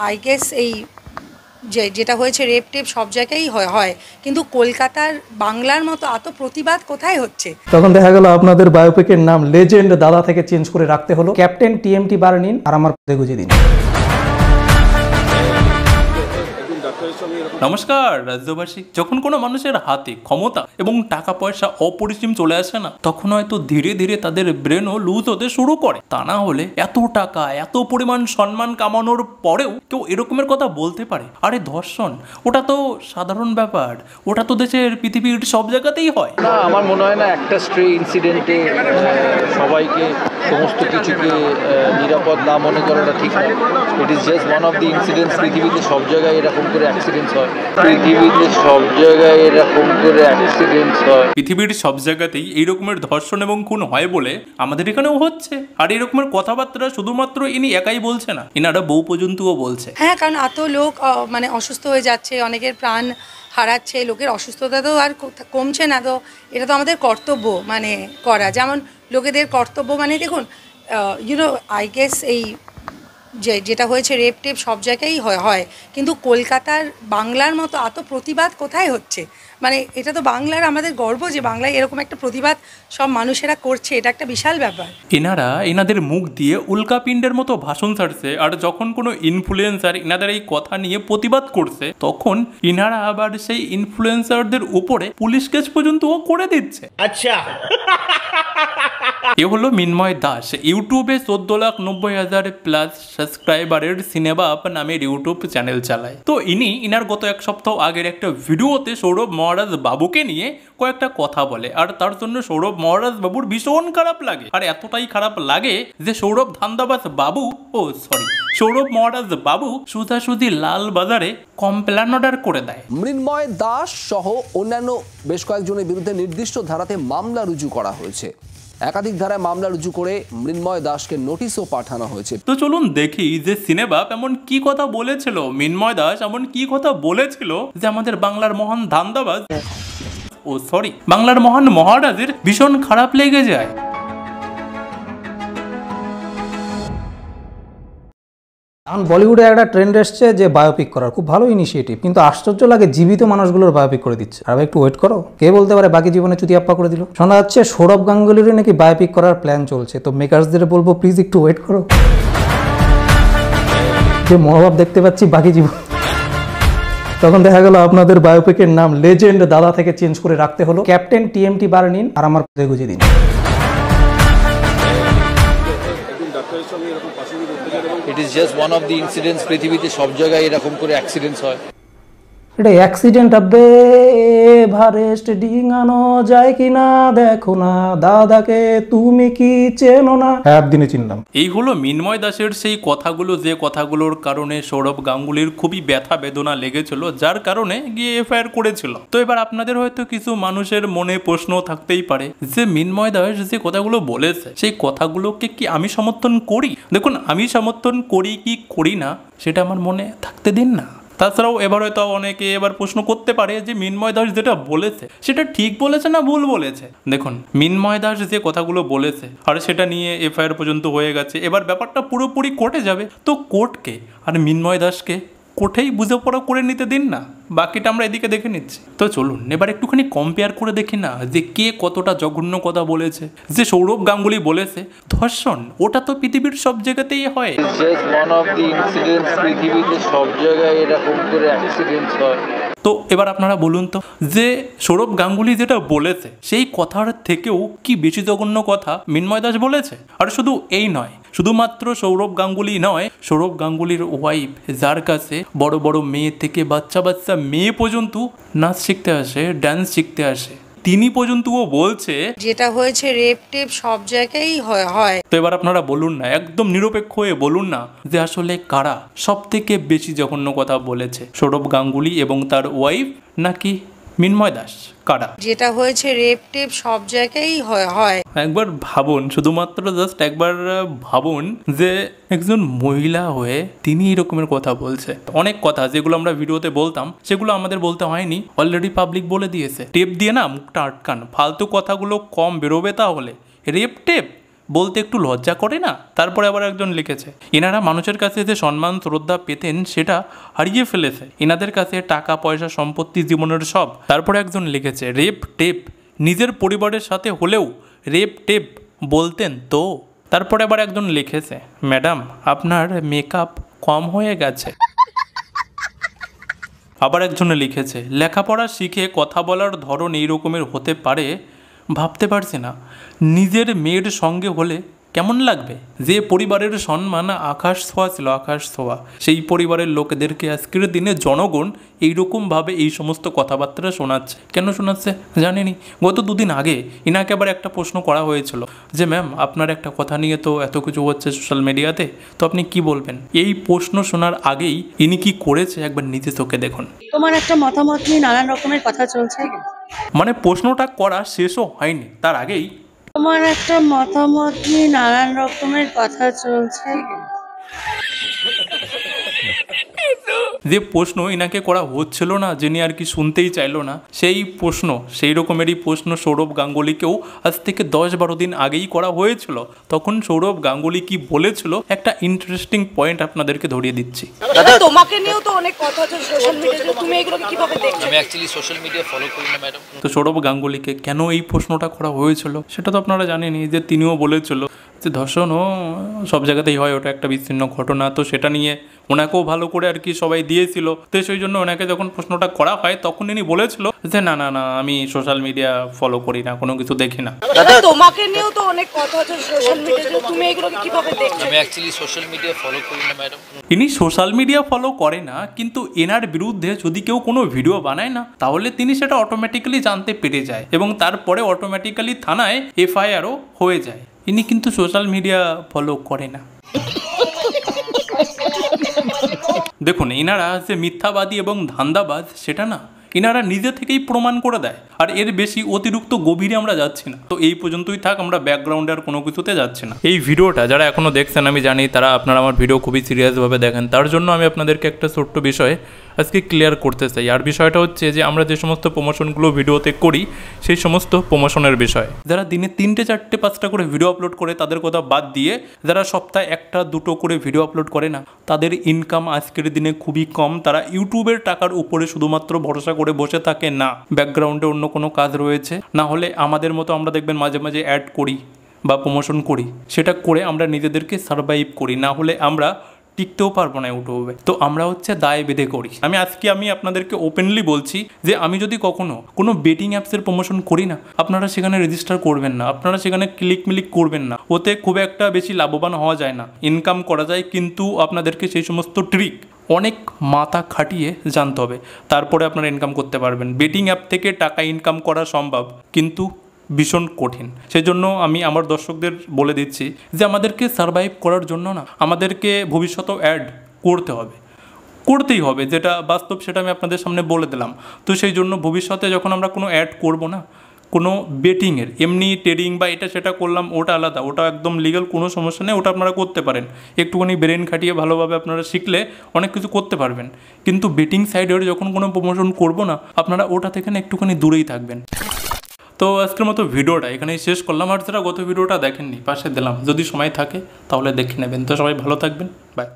I guess এই যেটা হয়েছে রেপ টেপ সব জায়গায়ই হয়, কিন্তু কলকাতার বাংলার মতো এত প্রতিবাদ কোথায় হচ্ছে? তখন দেখা গেল আপনাদের বায়োপিকের নাম লেজেন্ড দাদা থেকে চেঞ্জ করে রাখতে হলো ক্যাপ্টেন টিএমটি বার নিন আর আমার পদে গুঁজে দিন। নমস্কার রাজ্যবাসী। যখন কোনো মানুষের হাতে ক্ষমতা এবং টাকা পয়সা অপরিসীম চলে আসে না, তখন হয়তো ধীরে ধীরে তাদের ব্রেনও লুজ হতে শুরু করে। তা না হলে এত টাকা এত পরিমাণ সম্মান কামানোর পরেও কেউ এরকমের কথা বলতে পারে? আরে ধর্ষণ ওটা তো সাধারণ ব্যাপার, ওটা তো দেশের পৃথিবীর সব জায়গাতেই হয় না। আমার মনে হয় না একটা স্ট্রে ইনসিডেন্টে সবাইকে সমস্ত কিছুকে নিরাপদ না মনে করাটা ঠিক নয়। It is just one of the incidents. পৃথিবীতে সব জায়গায় এরকম করে অ্যাক্সিডেন্টস হয়। পৃথিবীতে সব জায়গায় এরকম করে অ্যাক্সিডেন্টস হয়। পৃথিবীর সব জায়গাতেই এই রকমের ধর্ষণ এবং খুন হয় বলে আমাদের এখানেও হচ্ছে। আর এই রকমের কথাবার্তা শুধুমাত্র ইনি একাই বলছে না, ইনারা বউ পর্যন্তও বলছে। হ্যাঁ, কারণ এত লোক মানে অসুস্থ হয়ে যাচ্ছে, অনেকের প্রাণ হারাচ্ছে, লোকের অসুস্থতা তো আর কমছে না। তো এটা তো আমাদের কর্তব্য মানে করা, যেমন লোকেদের কর্তব্য মানে দেখুন আই গেস এই যেটা হয়েছে রেপ টেপ সব জায়গায়ই হয়, কিন্তু কলকাতার বাংলার মতো এত প্রতিবাদ কোথায় হচ্ছে? মানে এটা তো বাংলার আমাদের গর্ব যে বাংলায় এরকম একটা প্রতিবাদ সব মানুষেরা করছে, এটা একটা বিশাল ব্যাপার। এনাদের মুখ দিয়ে উল্কাপিণ্ডের মতো ভাষণ ছাড়ছে, আর যখন কোনো ইনফ্লুয়েন্সার এনাদের এই কথা নিয়ে প্রতিবাদ করছে, তখন ইনারা আবার সেই ইনফ্লুয়েন্সারদের উপরে পুলিশ কেস পর্যন্তও করে দিচ্ছে। আচ্ছা, এ হলো মিন্ময় দাস। ইউটিউবে 14,90,000 প্লাস সাবস্ক্রাইবারের সিনেমা আপ নামের ইউটিউব চ্যানেল চালায়। তো ইনার গত এক সপ্তাহ আগের একটা ভিডিওতে সৌরভ মহারাজ বাবুকে নিয়ে কয়েকটা কথা বলে, আর তার জন্য সৌরভ মহারাজ বাবুর ভীষণ খারাপ লাগে। আর এতটাই খারাপ লাগে যে সৌরভ মহারাজ বাবু সুধাসুধি লাল বাজারে কমপ্লেন অর্ডার করে দেয়। মৃন্ময় দাস সহ অন্যান্য বেশ কয়েকজনের বিরুদ্ধে নির্দিষ্ট ধারাতে মামলা রুজু করা হয়েছে। একাধিক ধারায় মামলা রুজু করে মৃন্ময় দাসকে নোটিশও পাঠানো হয়েছে। তো চলুন দেখি যে সিনেমা এমন কি কথা বলেছিল, মৃন্ময় দাস এমন কি কথা বলেছিল যে আমাদের বাংলার মহান ধান্দাবাজ বাংলার মহান মহারাজের ভীষণ খারাপ লেগে যায়। এখন বলিউডে একটা ট্রেন্ড এসছে যে বায়োপিক করার, খুব ভালো ইনিশিয়েটিভ, কিন্তু আশ্চর্য লাগে জীবিত মানুষগুলোর বায়োপিক করে দিচ্ছে। আর একটু ওয়েট করো, কে বলতে পারে বাকি জীবনে চুতিয়াপ্পা করে দিল। শোনা যাচ্ছে সৌরভ গাঙ্গুলিরও নাকি বায়োপিক করার প্ল্যান চলছে। তো মেকার্সদের বলবো প্লিজ একটু ওয়েট করো, যে মনোভাব দেখতে পাচ্ছি বাকি জীবন। তখন দেখা গেল আপনাদের বায়োপিকের নাম লেজেন্ড দাদা থেকে চেঞ্জ করে রাখতে হলো ক্যাপ্টেন টিএমটি বার নিন আর আমার পদে গুঁজে দিন। It is just one of the incidents. পৃথিবীতে সব জায়গায় এরকম করে অ্যাক্সিডেন্টস হয়। এটা অ্যাক্সিডেন্ট হবে, এভারেস্ট ডিঙানো যায় কিনা দেখো না, দাদাকে তুমি কি চেনো না? একদিনে চিনলাম। এই হলো মিন্ময় দাসের সেই কথাগুলো, যে কথাগুলোর কারণে সৌরভ গাঙ্গুলির খুবই ব্যথা বেদনা লেগেছিল, যার কারণে গিয়ে এফআইআর করেছিল। তো এবার আপনাদের হয়তো কিছু মানুষের মনে প্রশ্ন থাকতেই পারে যে মিন্ময় দাস যে কথাগুলো বলেছে সেই কথাগুলোকে কি আমি সমর্থন করি? দেখুন, আমি সমর্থন করি কি করি না সেটা আমার মনে থাকতে দিন না। তাছাড়াও এবার হয়তো অনেকে এবার প্রশ্ন করতে পারে যে মিন্ময় দাস যেটা বলেছে সেটা ঠিক বলেছে না ভুল বলেছে। দেখুন, মিন্ময় দাস যে কথাগুলো বলেছে আর সেটা নিয়ে এফআইআর পর্যন্ত হয়ে গেছে, এবার ব্যাপারটা পুরোপুরি কোর্টে যাবে। তো কোর্টকে আর মিন্ময় দাসকে কোর্টেই বুঝে পড়া করে নিতে দিন না, বাকিটা আমরা এদিকে দেখে নিচ্ছি। তো চলুন এবার একটুখানি কম্পেয়ার করে দেখি না যে কে কতটা জঘন্য কথা বলেছে। যে সৌরভ গাঙ্গুলি বলেছে ধর্ষণ ওটা তো পৃথিবীর সব জায়গাতেই হয়। পৃথিবীতে সব জায়গায় এরকম করে অ্যাক্সিডেন্টস হয়। তো এবার আপনারা বলুন তো যে সৌরভ গাঙ্গুলি যেটা বলেছে সেই কথার থেকেও কি বেশি জঘন্য কথা মিন্ময় দাস বলেছে? আর শুধু এই নয়, শুধুমাত্র সৌরভ গাঙ্গুলি নয়, সৌরভ গাঙ্গুলির ওয়াইফ, যার কাছে বড় বড় মেয়ে থেকে বাচ্চা বাচ্চা মেয়ে পর্যন্ত নাচ শিখতে আসে, ডান্স শিখতে আসে, তিনি পর্যন্ত ও বলছে যেটা হয়েছে রেপ টেপ সব জায়গায়ই হয়। তো এবার আপনারা বলুন না, একদম নিরপেক্ষ হয়ে বলুন না যে আসলে কারা সব থেকে বেশি জঘন্য কথা বলেছে, সৌরভ গাঙ্গুলি এবং তার ওয়াইফ নাকি মিন্ময় দাস? কারা? যেটা হয়েছে রেপ টেপ সব জায়গায়ই হয়। একবার ভাবুন, শুধুমাত্র জাস্ট একবার ভাবুন যে একজন মহিলা হয়ে তিনি এরকমের কথা বলছে। অনেক কথা যেগুলো আমরা ভিডিওতে বলতাম সেগুলো আমাদের বলতে হয়নি, অলরেডি পাবলিক বলে দিয়েছে। টেপ দিয়ে না মুখটা আটকান, ফালতু কথাগুলো কম বেরোবে। তাহলে রেপ টেপ বলতে একটু লজ্জা করে না? তারপরে আবার একজন লিখেছে এনারা মানুষের কাছে যে সম্মান শ্রদ্ধা পেতেন সেটা হারিয়ে ফেলেছে, এনাদের কাছে টাকা পয়সা সম্পত্তি জীবনের সব। তারপরে একজন লিখেছে রেপ টেপ নিজের পরিবারের সাথে হলেও রেপ টেপ বলতেন তো। তারপরে আবার একজন লিখেছে ম্যাডাম আপনার মেকআপ কম হয়ে গেছে। আবার একজনে লিখেছে লেখাপড়া শিখে কথা বলার ধরন এই রকমের হতে পারে ভাবতে পারছি না, নিজের মেয়ের সঙ্গে হলে কেমন লাগবে? যে পরিবারের সম্মান আকাশ ছোঁয়া ছিল, আকাশ ছোঁয়া, সেই পরিবারের লোকেদেরকে আজকের দিনে জনগণ এইরকমভাবে এই সমস্ত কথাবার্তা শোনাচ্ছে। কেন শোনাচ্ছে জানেনি? গত দুদিন আগে ইনাকে আবার একটা প্রশ্ন করা হয়েছিল যে ম্যাম আপনার একটা কথা নিয়ে তো এত কিছু হচ্ছে সোশ্যাল মিডিয়াতে, তো আপনি কি বলবেন? এই প্রশ্ন শোনার আগেই ইনি কি করেছে একবার নিজে চোখে দেখুন। তোমার একটা মতামত নিয়ে নানান রকমের কথা চলছে, মানে প্রশ্নটা করা শেষও হয়নি তার আগেই তোমার একটা মতামত নিয়ে নানান রকমের কথা চলছে। যে প্রশ্ন ইনাকে করা হচ্ছিল না, যিনি আর কি শুনতেই চাইলো না, সেই প্রশ্ন, সেই রকমেরই প্রশ্ন সৌরভ গাঙ্গুলিকেও আজ থেকে 10-12 দিন আগেই করা হয়েছিল। তখন সৌরভ গাঙ্গুলি কি বলেছিল একটা ইন্টারেস্টিং পয়েন্ট আপনাদেরকে ধরিয়ে দিচ্ছি। তোমাকে নিয়েও তো অনেক কথা হচ্ছে সোশ্যাল মিডিয়াতে, তুমি এগুলোকে কিভাবে দেখছো? আমি অ্যাকচুয়ালি সোশ্যাল মিডিয়া ফলো করি না ম্যাডাম। তো সৌরভ গাঙ্গুলিকে কেন এই প্রশ্নটা করা হয়েছিল সেটা তো আপনারা জানেনই, যে তিনিও বলেছিল যে ধর্ষণও সব জায়গাতেই হয়, ওটা একটা বিচ্ছিন্ন ঘটনা। তো সেটা নিয়ে ওনাকেও ভালো করে আর কি সবাই দিয়েছিল। তো সেই জন্য ওনাকে যখন প্রশ্নটা করা হয় তখন ইনি বলেছিল যে না না না আমি সোশ্যাল মিডিয়া ফলো করি না, কোনো কিছু দেখি না। তোমাকে নিয়েও তো অনেক কথা হচ্ছে সোশ্যাল মিডিয়াতে, তুমি এগুলোকে কিভাবে দেখছো? আমি অ্যাকচুয়ালি সোশ্যাল মিডিয়া ফলো করি না ম্যাডাম। ইনি সোশ্যাল মিডিয়া ফলো করে না, কিন্তু এনার বিরুদ্ধে যদি কেউ কোনো ভিডিও বানায় না তাহলে তিনি সেটা অটোমেটিক্যালি জানতে পেরে যায় এবং তারপরে অটোমেটিক্যালি থানায় এফআইআরও হয়ে যায়। ইনি কিন্তু সোশ্যাল মিডিয়া ফলো করে না। দেখুন ইনারা যে মিথ্যাবাদী এবং ধান্দাবাজ সেটা না, ইনারা নিজে থেকেই প্রমাণ করে দেয়। আর এর বেশি অতিরিক্ত গভীরে আমরা যাচ্ছি না। তো এই পর্যন্তই থাক, আমরা ব্যাকগ্রাউন্ডে আর কোনো কিছুতে যাচ্ছি না। এই ভিডিওটা যারা এখনও দেখছেন আমি জানি তারা আপনারা আমার ভিডিও খুবই সিরিয়াসভাবে দেখেন, তার জন্য আমি আপনাদেরকে একটা ছোট্ট বিষয় আজকে ক্লিয়ার করতে চাই। আর বিষয়টা হচ্ছে যে আমরা যে সমস্ত প্রমোশনগুলো ভিডিওতে করি সেই সমস্ত প্রমোশনের বিষয়। যারা দিনে 3টে 4টে 5টা করে ভিডিও আপলোড করে তাদের কথা বাদ দিয়ে যারা সপ্তাহে 1টা 2টো করে ভিডিও আপলোড করে না, তাদের ইনকাম আজকের দিনে খুবই কম। তারা ইউটিউবের টাকার উপরে শুধুমাত্র ভরসা করে বসে থাকে না, ব্যাকগ্রাউন্ডে অন্য কোনো কাজ রয়েছে। না হলে আমাদের মতো আমরা দেখবেন মাঝে মাঝে অ্যাড করি বা প্রমোশন করি, সেটা করে আমরা নিজেদেরকে সারভাইভ করি, না হলে আমরা টিকতেও পারবো না ইউটিউবে। তো আমরা হচ্ছে দায় বেঁধে করি। আমি আপনাদেরকে ওপেনলি বলছি যে আমি যদি কখনো কোনো বেটিং অ্যাপসের প্রমোশন করি না, আপনারা সেখানে রেজিস্টার করবেন না, আপনারা সেখানে ক্লিক মিলিক করবেন না। ওতে খুব একটা বেশি লাভবান হওয়া যায় না, ইনকাম করা যায় কিন্তু আপনাদেরকে সেই সমস্ত ট্রিক অনেক মাথা খাটিয়ে জানতে হবে, তারপরে আপনারা ইনকাম করতে পারবেন। বেটিং অ্যাপ থেকে টাকা ইনকাম করা সম্ভব কিন্তু ভীষণ কঠিন। সেজন্য আমি আমার দর্শকদের বলে দিচ্ছি যে আমাদেরকে সারভাইভ করার জন্য না, আমাদেরকে ভবিষ্যতেও অ্যাড করতেই হবে, যেটা বাস্তব সেটা আমি আপনাদের সামনে বলে দিলাম। তো সেই জন্য ভবিষ্যতে যখন আমরা কোনো অ্যাড করব না, কোনো বেটিংয়ের, এমনি ট্রেডিং বা এটা সেটা করলাম ওটা আলাদা, ওটা একদম লিগাল, কোনো সমস্যা নেই, ওটা আপনারা করতে পারেন। একটুখানি ব্রেন খাটিয়ে ভালোভাবে আপনারা শিখলে অনেক কিছু করতে পারবেন। কিন্তু বেটিং সাইডের যখন কোনো প্রমোশন করব না, আপনারা ওটা থেকে না একটুখানি দূরেই থাকবেন। তো আজকের মতো ভিডিওটা এখানেই শেষ করলাম। আর যারা গত ভিডিওটা দেখেননি পাশে দিলাম, যদি সময় থাকে তাহলে দেখে নেবেন। তো সবাই ভালো থাকবেন, বাই।